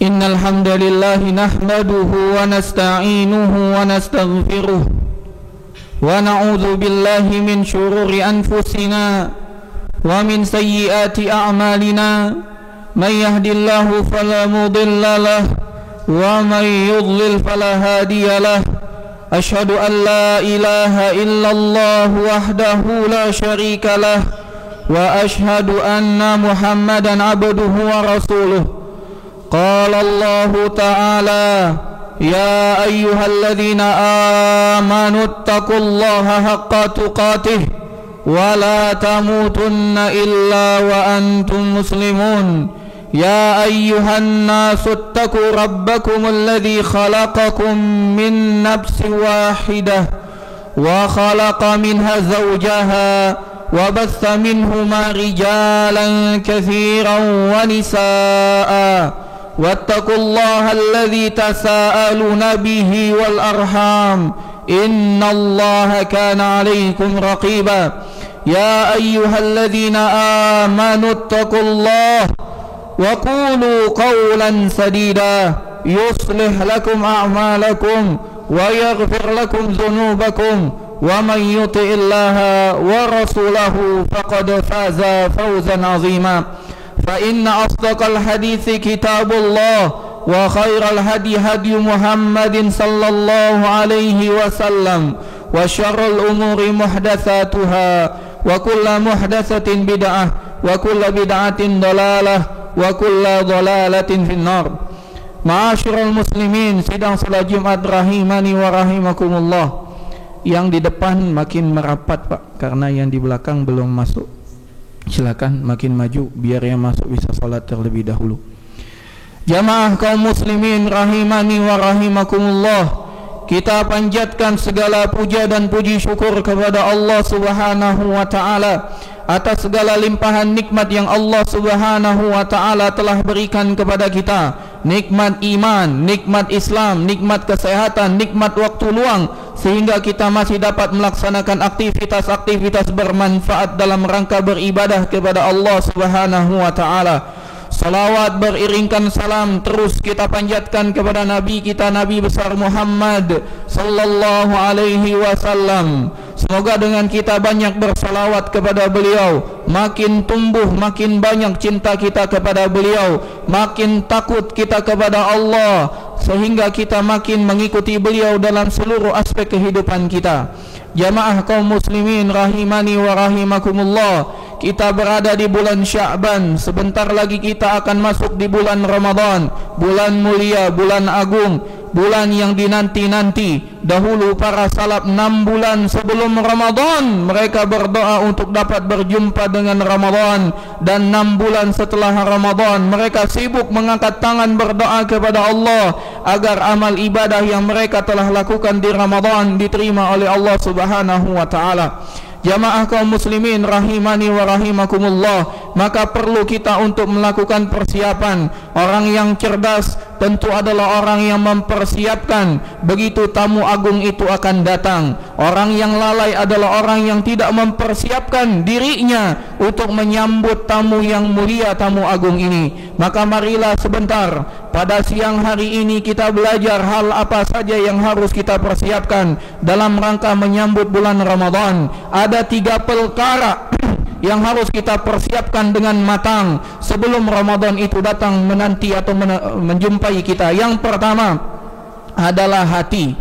Innal hamdalillah nahmaduhu wa nasta'inuhu wa nastaghfiruh wa na'udzu billahi min shururi anfusina wa min sayyiati a'malina may yahdihillahu fala mudilla lahu wa may yudlil fala hadiya lahu asyhadu an la ilaha illallah wahdahu la syarika lahu wa asyhadu anna muhammadan abduhu wa rasuluh. Qala Allah Ta'ala ya ayyuhalladzina amanu taqullaha haqqa tuqatih wa la tamutunna illa wa antum muslimun. Ya ayyuhan nasu taqu rabbakum alladzi khalaqakum min nafsin wahidah wa khalaqa minha zawjaha wa batha minhuma rijalan katsiran wa nisaa'a wattaqullaha alladzi tasaaluna bihi wal arham innallaha kana 'alaykum raqiba. Ya ayyuhalladzina amanu taqullaha wa qulu qawlan sadida yuslih lakum a'malakum wa yaghfir lakum dhunubakum wa man yuti'illaha wa rasulahu faqad faza fawzan 'azima. Fa inna asdaqal hadithi kitabullah wa khairal hadi hadi Muhammadin sallallahu alaihi wasallam wa syarrul umuri muhdatsatuha wa kullu muhdatsatin bid'ah wa kullu bid'atin dalalah wa kullu dalalatin finnar. Ma'asyiral muslimin, sidang salat Jumat rahimani wa rahimakumullah. Yang di depan makin merapat Pak, karena yang di belakang belum masuk. Silakan makin maju biar yang masuk bisa salat terlebih dahulu. Jamaah kaum muslimin rahimani wa rahimakumullah, kita panjatkan segala puja dan puji syukur kepada Allah Subhanahu wa taala atas segala limpahan nikmat yang Allah Subhanahu wa taala telah berikan kepada kita. Nikmat iman, nikmat Islam, nikmat kesehatan, nikmat waktu luang, sehingga kita masih dapat melaksanakan aktivitas-aktivitas bermanfaat dalam rangka beribadah kepada Allah Subhanahu wa taala. Salawat beriringkan salam terus kita panjatkan kepada Nabi kita, Nabi besar Muhammad sallallahu alaihi wasallam. Semoga dengan kita banyak bersalawat kepada beliau, makin tumbuh, makin banyak cinta kita kepada beliau, makin takut kita kepada Allah, sehingga kita makin mengikuti beliau dalam seluruh aspek kehidupan kita. Jamaah kaum muslimin rahimani wa rahimakumullah, kita berada di bulan Sya'ban. Sebentar lagi kita akan masuk di bulan Ramadan, bulan mulia, bulan agung, bulan yang dinanti-nanti. Dahulu para salaf 6 bulan sebelum Ramadan mereka berdoa untuk dapat berjumpa dengan Ramadan, dan 6 bulan setelah Ramadan mereka sibuk mengangkat tangan berdoa kepada Allah agar amal ibadah yang mereka telah lakukan di Ramadan diterima oleh Allah Subhanahu wa taala. Jamaah kaum muslimin rahimani wa rahimakumullah, maka perlu kita untuk melakukan persiapan. Orang yang cerdas tentu adalah orang yang mempersiapkan begitu tamu agung itu akan datang. Orang yang lalai adalah orang yang tidak mempersiapkan dirinya untuk menyambut tamu yang mulia, tamu agung ini. Maka marilah sebentar pada siang hari ini kita belajar hal apa saja yang harus kita persiapkan dalam rangka menyambut bulan Ramadan. Ada 3 perkara yang harus kita persiapkan dengan matang sebelum Ramadan itu datang menanti atau menjumpai kita. Yang pertama adalah hati.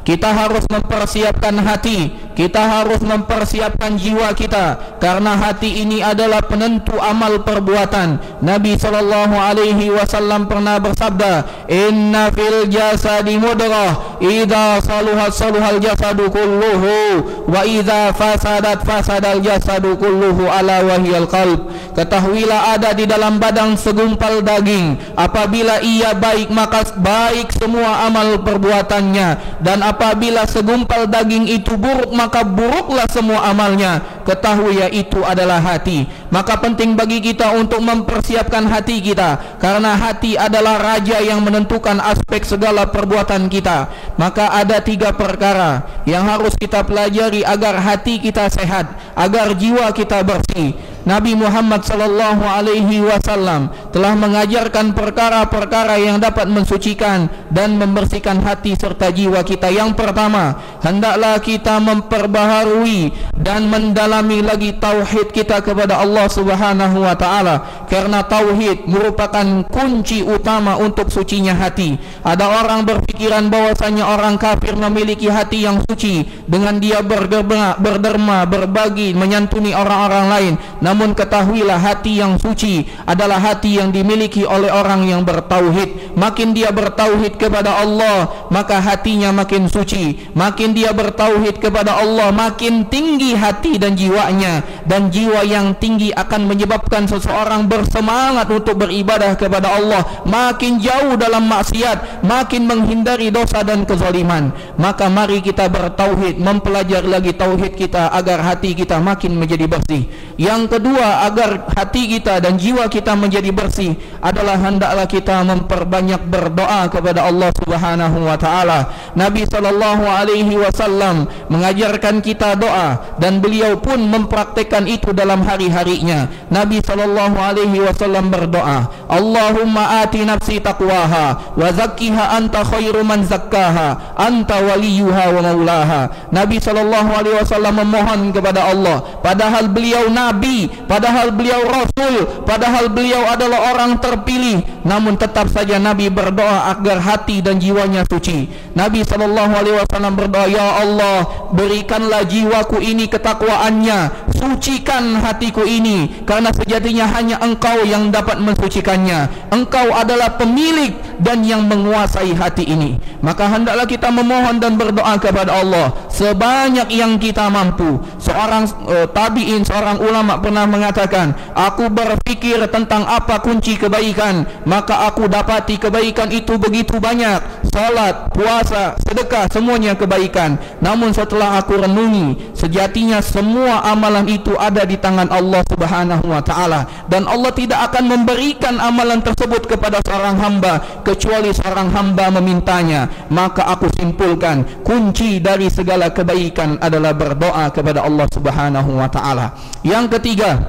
Kita harus mempersiapkan hati, kita harus mempersiapkan jiwa kita, karena hati ini adalah penentu amal perbuatan. Nabi SAW pernah bersabda, inna fil jasadi mudrah, idza saluhat saluhal jasadu kulluhu, wa idza fasadat fasadal jasadu kulluhu, ala wahiyal qalb. Ketahuilah ada di dalam badan segumpal daging, apabila ia baik maka baik semua amal perbuatannya, dan apabila segumpal daging itu buruk maka buruklah semua amalnya. Ketahui ya, itu adalah hati. Maka penting bagi kita untuk mempersiapkan hati kita, karena hati adalah raja yang menentukan aspek segala perbuatan kita. Maka ada 3 perkara yang harus kita pelajari agar hati kita sehat, agar jiwa kita bersih. Nabi Muhammad sallallahu alaihi wasallam telah mengajarkan perkara-perkara yang dapat mensucikan dan membersihkan hati serta jiwa kita. Yang pertama, hendaklah kita memperbaharui dan mendalami lagi tauhid kita kepada Allah Subhanahu wa taala, karena tauhid merupakan kunci utama untuk sucinya hati. Ada orang berpikiran bahwasanya orang kafir memiliki hati yang suci dengan dia berderma, berbagi, menyantuni orang-orang lain. Namun ketahuilah, hati yang suci adalah hati yang dimiliki oleh orang yang bertauhid. Makin dia bertauhid kepada Allah, maka hatinya makin suci. Makin dia bertauhid kepada Allah, makin tinggi hati dan jiwanya. Dan jiwa yang tinggi akan menyebabkan seseorang bersemangat untuk beribadah kepada Allah, makin jauh dalam maksiat, makin menghindari dosa dan kezaliman. Maka mari kita bertauhid, mempelajari lagi tauhid kita agar hati kita makin menjadi bersih. Yang kedua, agar hati kita dan jiwa kita menjadi bersih adalah hendaklah kita memperbanyak berdoa kepada Allah Subhanahu wa taala. Nabi sallallahu alaihi wasallam mengajarkan kita doa dan beliau pun mempraktikkan itu dalam hari-harinya. Nabi sallallahu alaihi wasallam berdoa, Allahumma ati nafsi taqwaha wa zakkiha anta khairu man zakkaha anta waliyuha wa maulaha. Nabi sallallahu alaihi wasallam memohon kepada Allah, padahal beliau nabi, padahal beliau rasul, padahal beliau adalah orang terpilih, namun tetap saja Nabi berdoa agar hati dan jiwanya suci. Nabi sallallahu alaihi wasallam berdoa, ya Allah, berikanlah jiwaku ini ketakwaannya, sucikan hatiku ini, karena sejatinya hanya Engkau yang dapat mensucikannya. Engkau adalah pemilik dan yang menguasai hati ini. Maka hendaklah kita memohon dan berdoa kepada Allah sebanyak yang kita mampu. Seorang tabi'in, seorang ulama pernah mengatakan, aku berfikir tentang apa kunci kebaikan, maka aku dapati kebaikan itu begitu banyak. Salat, puasa, sedekah, semuanya kebaikan. Namun setelah aku renungi, sejatinya semua amalan itu ada di tangan Allah Subhanahu wa taala, dan Allah tidak akan memberikan amalan tersebut kepada seorang hamba kecuali seorang hamba memintanya. Maka aku simpulkan, kunci dari segala kebaikan adalah berdoa kepada Allah Subhanahu wa taala. Yang ketiga,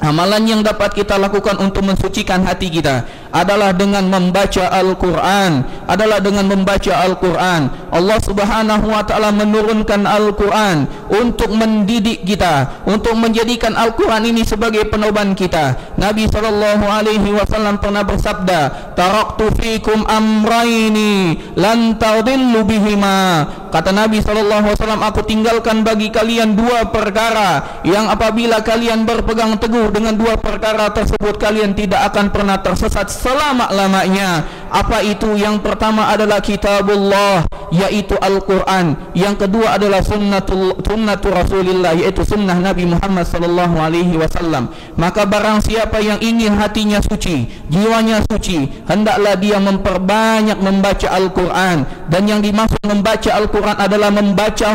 amalan yang dapat kita lakukan untuk mensucikan hati kita adalah dengan membaca Al-Quran. Allah Subhanahu wa ta'ala menurunkan Al-Quran untuk mendidik kita, untuk menjadikan Al-Quran ini sebagai pedoman kita. Nabi SAW pernah bersabda, taraktu fikum amraini lan tadillu bihima. Kata Nabi SAW, aku tinggalkan bagi kalian dua perkara yang apabila kalian berpegang teguh dengan dua perkara tersebut, kalian tidak akan pernah tersesat selama-lamanya. Apa itu? Yang pertama adalah kitabullah, yaitu Al-Quran. Yang kedua adalah sunnatu Rasulillah, yaitu sunnah Nabi Muhammad sallallahu alaihi wasallam. Maka barang siapa yang ingin hatinya suci, jiwanya suci, hendaklah dia memperbanyak membaca Al-Quran. Dan yang dimaksud membaca Al-Quran adalah membaca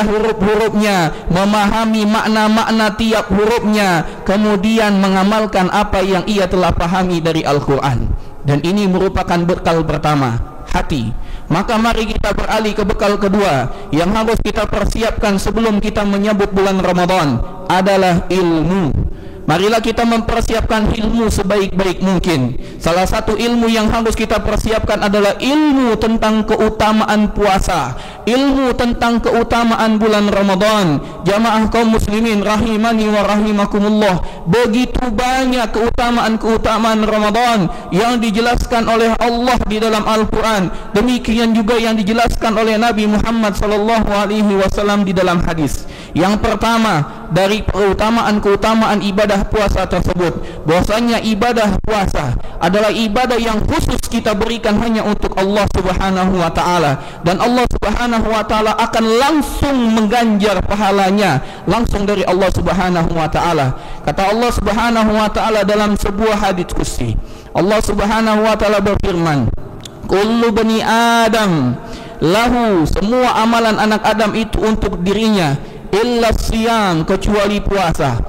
huruf-hurufnya, memahami makna-makna tiap hurufnya, kemudian mengamalkan apa yang ia telah pahami dari Al-Quran. Dan ini merupakan bekal pertama, hati. Maka mari kita beralih ke bekal kedua yang harus kita persiapkan sebelum kita menyambut bulan Ramadan, adalah ilmu. Marilah kita mempersiapkan ilmu sebaik-baik mungkin. Salah satu ilmu yang harus kita persiapkan adalah ilmu tentang keutamaan puasa, ilmu tentang keutamaan bulan Ramadan. Jamaah kaum muslimin rahimani wa rahimakumullah, begitu banyak keutamaan Ramadan yang dijelaskan oleh Allah di dalam Al-Quran. Demikian juga yang dijelaskan oleh Nabi Muhammad SAW di dalam hadis. Yang pertama dari keutamaan ibadah puasa tersebut, bahwasanya ibadah puasa adalah ibadah yang khusus kita berikan hanya untuk Allah Subhanahu wa taala, dan Allah Subhanahu wa taala akan langsung mengganjar pahalanya langsung dari Allah Subhanahu wa taala. Kata Allah Subhanahu wa taala dalam sebuah hadits qudsi, Allah Subhanahu wa taala berfirman, kullu bani Adam lahu, semua amalan anak Adam itu untuk dirinya, illa siyam, kecuali puasa,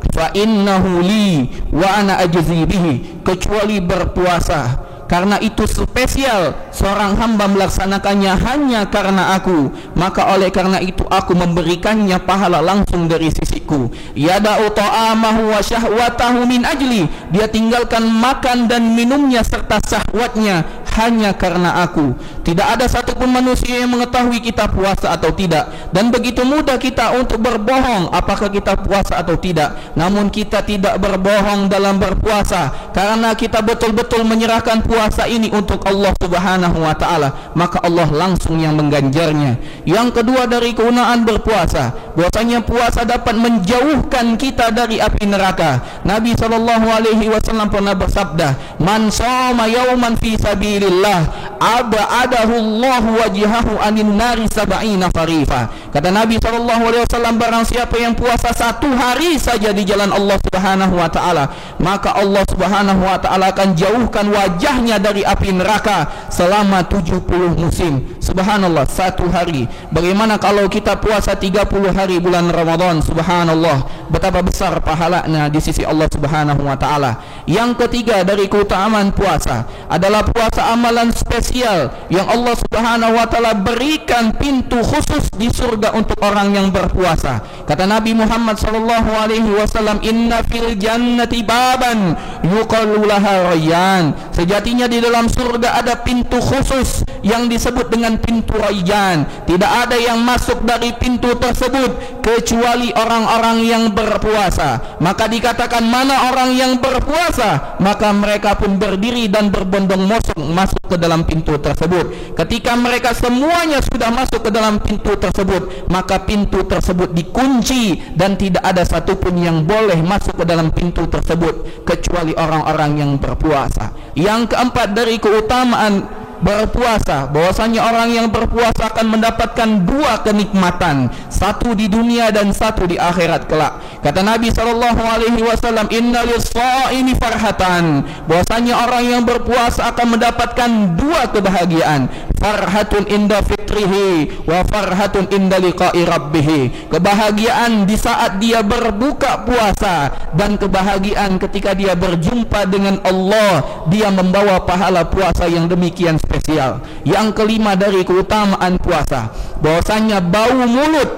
fa innahu li wa ana ajzi bihi, kecuali berpuasa, karena itu spesial seorang hamba melaksanakannya hanya karena aku, maka oleh karena itu aku memberikannya pahala langsung dari sisiku. Yada'u ta'amahu wa syahwatahu min ajli, dia tinggalkan makan dan minumnya serta syahwatnya hanya karena aku. Tidak ada satupun manusia yang mengetahui kita puasa atau tidak, dan begitu mudah kita untuk berbohong apakah kita puasa atau tidak. Namun kita tidak berbohong dalam berpuasa karena kita betul-betul menyerahkan puasa ini untuk Allah Subhanahu wa taala, maka Allah langsung yang mengganjarnya. Yang kedua dari kegunaan berpuasa, bahwasanya puasa dapat menjauhkan kita dari api neraka. Nabi SAW pernah bersabda, "Man shoma yawman fi sabilillah ab'adahu Allahu wajhahu anin nari sab'ina farifa." Kata Nabi SAW, barang siapa yang puasa satu hari saja di jalan Allah Subhanahu wa taala, maka Allah Subhanahu wa taala akan jauhkan wajahnya dari api neraka selama 70 musim. Subhanallah, satu hari. Bagaimana kalau kita puasa 30 hari bulan Ramadan? Subhanallah, betapa besar pahalanya di sisi Allah Subhanahu wa taala. Yang ketiga dari keutamaan puasa adalah puasa amalan spesial yang Allah Subhanahu wa taala berikan pintu khusus di surga untuk orang yang berpuasa. Kata Nabi Muhammad sallallahu alaihi wasallam, "Inna fil jannati baban yuqalu laha Rayyan." Sejatinya di dalam surga ada pintu khusus yang disebut dengan pintu Rayyan. Tidak ada yang masuk dari pintu tersebut kecuali orang-orang yang berpuasa. Maka dikatakan, mana orang yang berpuasa, maka mereka pun berdiri dan berbondong-bondong masuk ke dalam pintu tersebut. Ketika mereka semuanya sudah masuk ke dalam pintu tersebut, maka pintu tersebut dikunci dan tidak ada satupun yang boleh masuk ke dalam pintu tersebut kecuali orang-orang yang berpuasa. Yang keempat dari keutamaan berpuasa, bahwasanya orang yang berpuasa akan mendapatkan dua kenikmatan, satu di dunia dan satu di akhirat kelak. Kata Nabi SAW, "Inna lis-shaimi farhatan," bahwasanya orang yang berpuasa akan mendapatkan dua kebahagiaan, farhatun inda fitrihi wa farhatun inda liqa'i rabbih. Kebahagiaan di saat dia berbuka puasa dan kebahagiaan ketika dia berjumpa dengan Allah, dia membawa pahala puasa yang demikian spesial. Yang kelima dari keutamaan puasa, bahwasanya bau mulut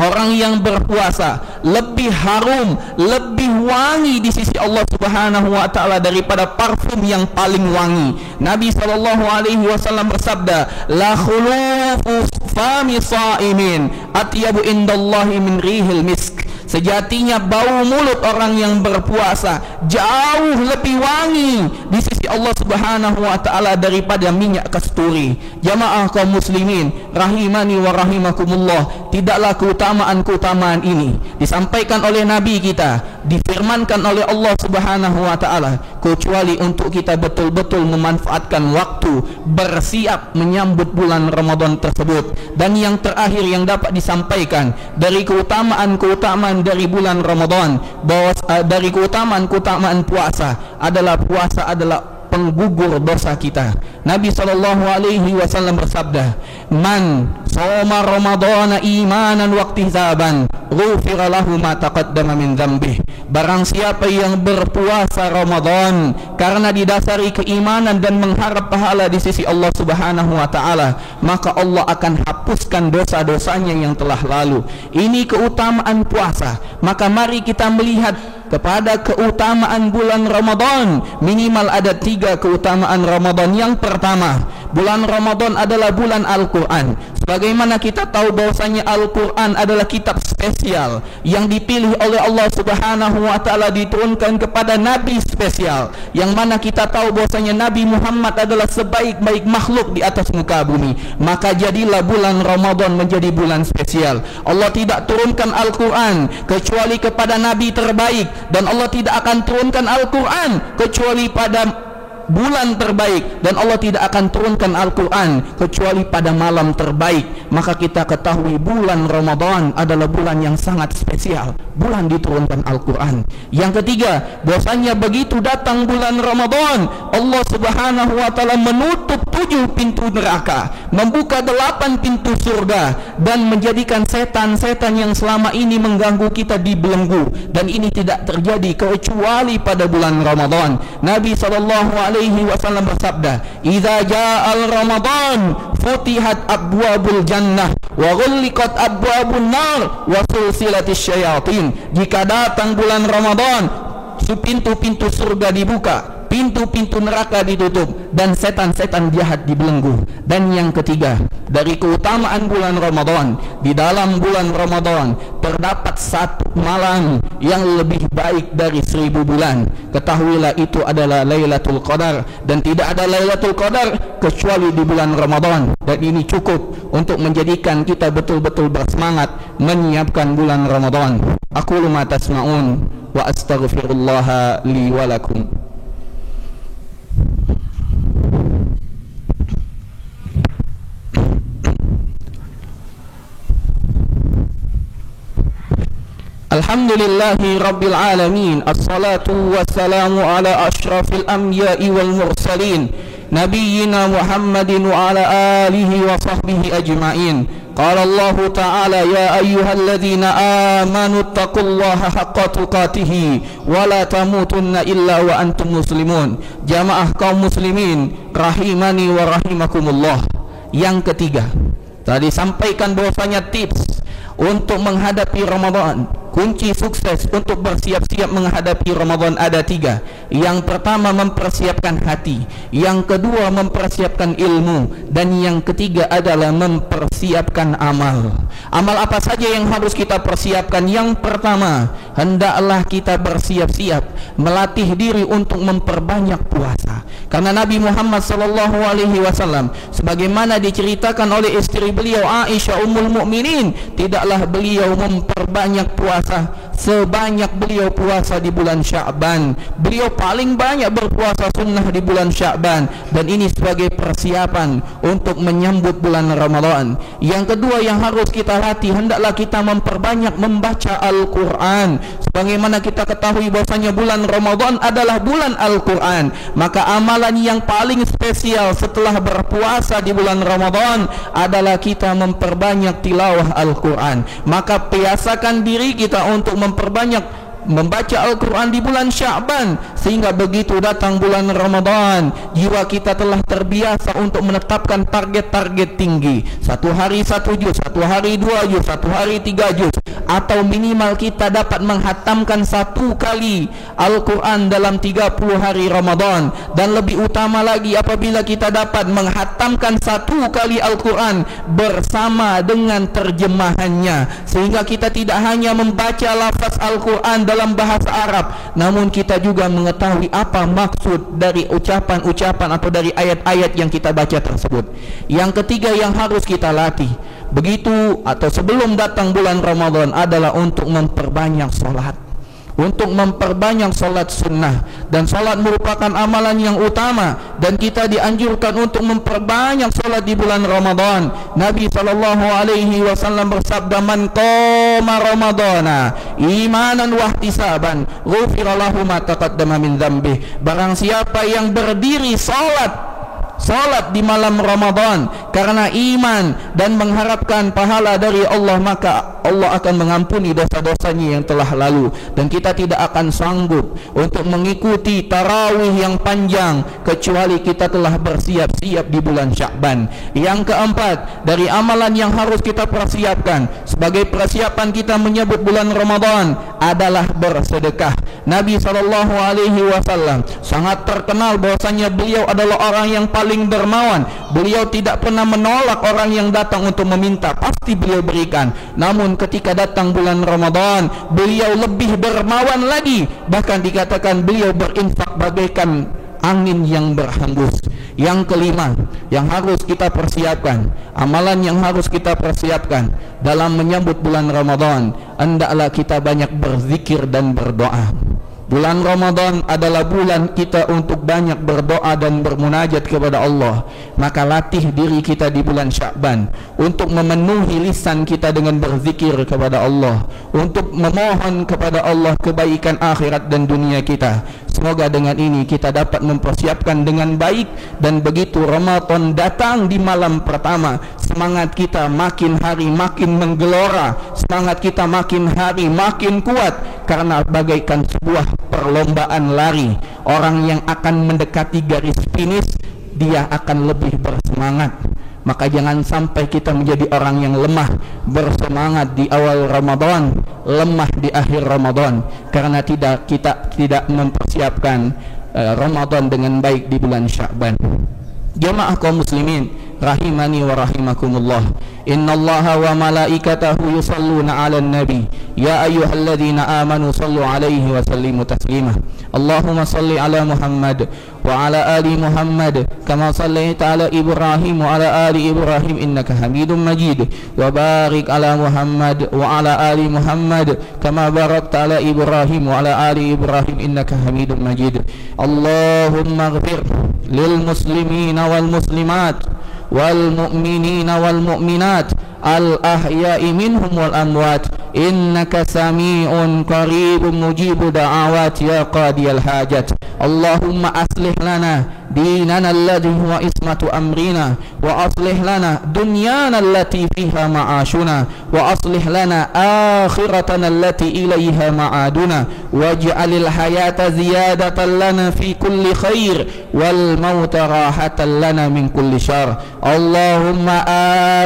orang yang berpuasa lebih harum, lebih wangi di sisi Allah Subhanahu wa taala daripada parfum yang paling wangi. Nabi SAW bersabda, "La khulufu fami shaimin atyabu indallahi min rihil misk." Sejatinya bau mulut orang yang berpuasa jauh lebih wangi di sisi Allah Subhanahu wa taala daripada minyak kasturi. Jamaah kaum muslimin rahimani wa rahimakumullah, tidaklah keutamaan ini disampaikan oleh Nabi kita, difirmankan oleh Allah Subhanahu wa taala, kecuali untuk kita betul-betul memanfaatkan waktu bersiap menyambut bulan Ramadan tersebut. Dan yang terakhir yang dapat disampaikan dari keutamaan dari bulan Ramadan, bahwa dari keutamaan puasa adalah penggugur dosa kita. Nabi SAW bersabda, "Man shoma Ramadhana imanan wa ihtisaban, ghufira lahu ma taqaddama min dzambih." Barang siapa yang berpuasa Ramadan karena didasari keimanan dan mengharap pahala di sisi Allah Subhanahu wa taala, maka Allah akan hapuskan dosa-dosanya yang telah lalu. Ini keutamaan puasa. Maka mari kita melihat kepada keutamaan bulan Ramadan. Minimal ada 3 keutamaan Ramadan. Yang pertama, bulan Ramadan adalah bulan Al-Quran. Sebagaimana kita tahu bahwasanya Al-Quran adalah kitab spesial yang dipilih oleh Allah Subhanahu wa taala, diturunkan kepada nabi spesial, yang mana kita tahu bahwasanya Nabi Muhammad adalah sebaik-baik makhluk di atas muka bumi. Maka jadilah bulan Ramadan menjadi bulan spesial. Allah tidak turunkan Al-Quran kecuali kepada nabi terbaik, dan Allah tidak akan turunkan Al-Quran kecuali pada bulan terbaik, dan Allah tidak akan turunkan Al-Quran kecuali pada malam terbaik. Maka kita ketahui bulan Ramadan adalah bulan yang sangat spesial, bulan diturunkan Al-Quran. Yang ketiga, bahwasanya begitu datang bulan Ramadan, Allah Subhanahu wa taala menutup 7 pintu neraka, membuka 8 pintu surga, dan menjadikan setan-setan yang selama ini mengganggu kita dibelenggu. Dan ini tidak terjadi kecuali pada bulan Ramadan. Nabi SAW alaihi wasallam bersabda, "Idza ja'al Ramadan futihat abwabul jannah wa ghulliqat abwabun nar wa sulsilatis syayatin." Jika datang bulan Ramadan, pintu-pintu surga dibuka, pintu-pintu neraka ditutup, dan setan-setan jahat dibelenggu. Dan yang ketiga, dari keutamaan bulan Ramadan, di dalam bulan Ramadan terdapat satu malam yang lebih baik dari 1000 bulan. Ketahuilah itu adalah Lailatul Qadar, dan tidak ada Lailatul Qadar kecuali di bulan Ramadan. Dan ini cukup untuk menjadikan kita betul-betul bersemangat menyiapkan bulan Ramadan. Aqulu ma tasma'un wa astaghfirullah li wa lakum. Alhamdulillahi Rabbil Alamin. Assalatu wassalamu ala ashrafil anbiya'i wal mursalin, nabiyyina Muhammadin wa ala alihi wa sahbihi ajma'in. Qala Allah Ta'ala, ya ayyuhalladzina amanu taqullaha haqqa tuqatihi wa la tamutunna illa wa antum muslimun. Jamaah kaum muslimin rahimani wa rahimakumullah. Yang ketiga, tadi sampaikan bahwasanya tips untuk menghadapi Ramadan, kunci sukses untuk bersiap-siap menghadapi Ramadan ada 3. Yang pertama, mempersiapkan hati. Yang kedua, mempersiapkan ilmu. Dan yang ketiga adalah mempersiapkan amal. Amal apa saja yang harus kita persiapkan? Yang pertama, hendaklah kita bersiap-siap melatih diri untuk memperbanyak puasa. Karena Nabi Muhammad SAW, sebagaimana diceritakan oleh istri beliau Aisyah Ummul Mukminin, tidaklah beliau memperbanyak puasa sebanyak beliau puasa di bulan Sya'ban. Beliau paling banyak berpuasa sunnah di bulan Sya'ban, dan ini sebagai persiapan untuk menyambut bulan Ramadan. Yang kedua yang harus kita latih, hendaklah kita memperbanyak membaca Al-Quran. Sebagaimana kita ketahui bahwasanya bulan Ramadan adalah bulan Al-Quran, maka amalan yang paling spesial setelah berpuasa di bulan Ramadan adalah kita memperbanyak tilawah Al-Quran. Maka biasakan diri kita untuk memperbanyak membaca Al-Quran di bulan Sya'ban, sehingga begitu datang bulan Ramadan, jiwa kita telah terbiasa untuk menetapkan target-target tinggi. Satu hari 1 juz, satu hari 2 juz, satu hari 3 juz, atau minimal kita dapat menghatamkan 1 kali Al-Quran dalam 30 hari Ramadan. Dan lebih utama lagi apabila kita dapat menghatamkan 1 kali Al-Quran bersama dengan terjemahannya, sehingga kita tidak hanya membaca lafaz Al-Quran dalam bahasa Arab, namun kita juga mengetahui apa maksud dari ucapan-ucapan atau dari ayat-ayat yang kita baca tersebut. Yang ketiga yang harus kita latih begitu atau sebelum datang bulan Ramadan adalah untuk memperbanyak sholat, untuk memperbanyak sholat sunnah. Dan sholat merupakan amalan yang utama, dan kita dianjurkan untuk memperbanyak sholat di bulan Ramadan. Nabi SAW bersabda, "Man qama Ramadana imanan wa ihtisaban ghufira lahu ma taqaddama min dzambih." Barang siapa yang berdiri sholat di malam Ramadan karena iman dan mengharapkan pahala dari Allah, maka Allah akan mengampuni dosa-dosanya yang telah lalu. Dan kita tidak akan sanggup untuk mengikuti tarawih yang panjang kecuali kita telah bersiap-siap di bulan Sya'ban. Yang keempat, dari amalan yang harus kita persiapkan sebagai persiapan kita menyambut bulan Ramadan adalah bersedekah. Nabi SAW sangat terkenal bahwasanya beliau adalah orang yang paling dermawan. Beliau tidak pernah menolak orang yang datang untuk meminta, pasti beliau berikan. Namun ketika datang bulan Ramadan, beliau lebih dermawan lagi. Bahkan dikatakan beliau berinfak bagaikan angin yang berhembus. Yang kelima yang harus kita persiapkan, amalan yang harus kita persiapkan dalam menyambut bulan Ramadan, hendaklah kita banyak berzikir dan berdoa. Bulan Ramadan adalah bulan kita untuk banyak berdoa dan bermunajat kepada Allah. Maka latih diri kita di bulan Sya'ban untuk memenuhi lisan kita dengan berzikir kepada Allah, untuk memohon kepada Allah kebaikan akhirat dan dunia kita. Semoga dengan ini kita dapat mempersiapkan dengan baik, dan begitu Ramadan datang di malam pertama, semangat kita makin hari makin menggelora, semangat kita makin hari makin kuat, karena bagaikan sebuah perlombaan lari. Orang yang akan mendekati garis finish, dia akan lebih bersemangat. Maka jangan sampai kita menjadi orang yang lemah bersemangat di awal Ramadan, lemah di akhir Ramadan, karena kita tidak mempersiapkan Ramadan dengan baik di bulan Sya'ban. Jamaah kaum muslimin rahimani wa rahimakumullah, innallaha wa malaikatahu yusalluna 'alan nabi ya ayyuhalladzina amanu sallu 'alaihi wa sallimu taslima. Allahumma salli 'ala Muhammad wa 'ala ali Muhammad kama sallaita 'ala Ibrahim wa 'ala ali Ibrahim innaka Hamidum Majid, wa barik 'ala Muhammad wa 'ala ali Muhammad kama barakta 'ala Ibrahim wa 'ala ali Ibrahim innaka Hamidum Majid. Allahumma ighfir lil muslimina wal muslimat wal mu'minina wal mu'minat al ahya'i minhum wal amwat innaka sami'un qaribun mujibu da'awat ya qadiyal hajat. Allahumma aslih lana dinana alladhi huwa ismatu amrina, wa aslih lana dunyana allati fiha ma'ashuna, wa aslih lana akhiratana allati ilayha ma'aduna, waj'alil hayata ziyadatan lana fi kulli khair wal mauta rahatan lana min kulli syarr. Allahumma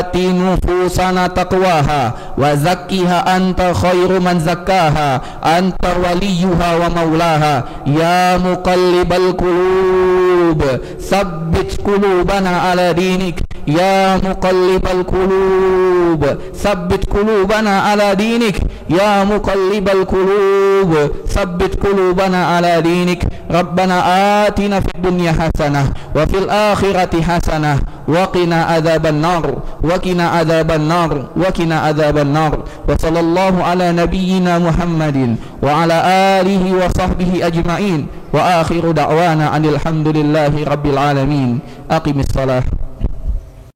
ati nufusana taqwaha wa zakkiha anta khairu man zakkaha anta waliyuha wa maulaha ya muqallibal qulub sabbit qulubana ala dinik ya muqallibal qulub sabbit qulubana ala dinik ya muqallibal qulub sabbit qulubana ala dinik. Rabbana atina fid dunya hasanah wa fil akhirati hasanah wa qina adzaban nar wa qina adzaban nar wa qina adzaban nar. Wa sallallahu ala nabiyyina Muhammadin wa ala alihi wa sahbihi ajma'in wa akhiru da'wana anil hamdulillahi rabbil alamin. Aqimis salah.